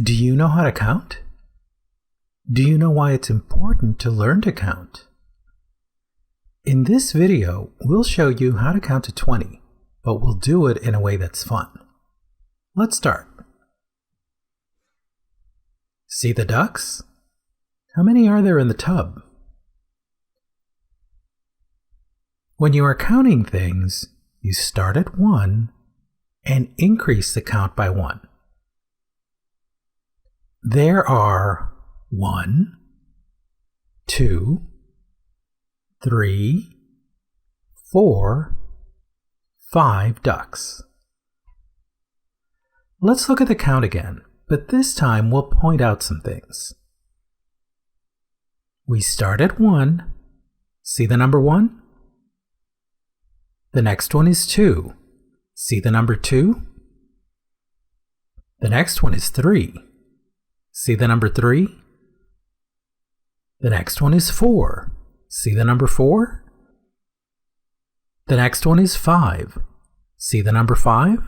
Do you know how to count? Do you know why it's important to learn to count? In this video, we'll show you how to count to 20, but we'll do it in a way that's fun. Let's start. See the ducks? How many are there in the tub? When you are counting things, you start at 1 and increase the count by 1. There are 1, 2, 3, 4, 5 ducks. Let's look at the count again, but this time we'll point out some things. We start at 1. See the number 1? The next one is 2. See the number 2? The next one is 3. See the number 3? The next one is 4. See the number 4? The next one is 5. See the number 5?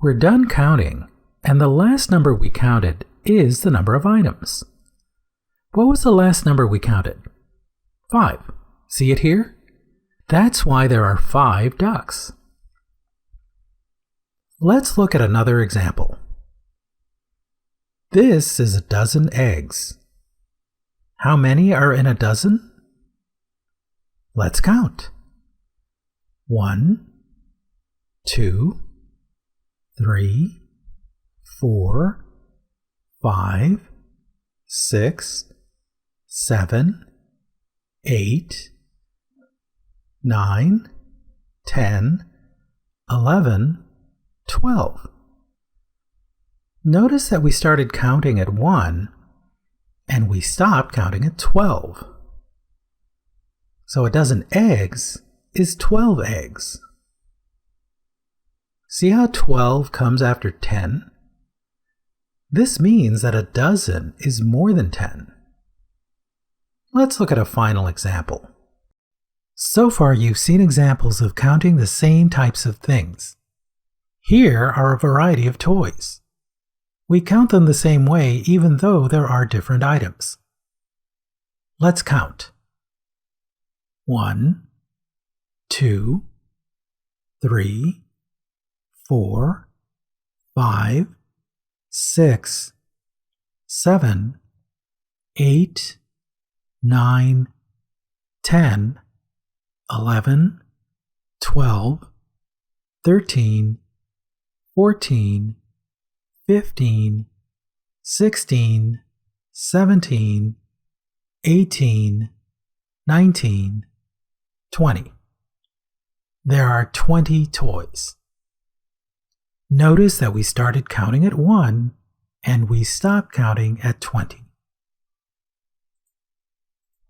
We're done counting, and the last number we counted is the number of items. What was the last number we counted? 5. See it here? That's why there are 5 ducks. Let's look at another example. This is a dozen eggs. How many are in a dozen? Let's count. 1, 2, 3, 4, 5, 6, 7, 8, 9, 10, 11, 12. Notice that we started counting at 1 and we stopped counting at 12. So a dozen eggs is 12 eggs. See how 12 comes after 10? This means that a dozen is more than 10. Let's look at a final example. So far you've seen examples of counting the same types of things. Here are a variety of toys. We count them the same way even though there are different items. Let's count. 1, 2, 3, 4, 5, 6, 7, 8, 9, 10, 11, 12, 13, 14, 15, 16, 17, 18, 19, 20. There are 20 toys. Notice that we started counting at 1 and we stopped counting at 20.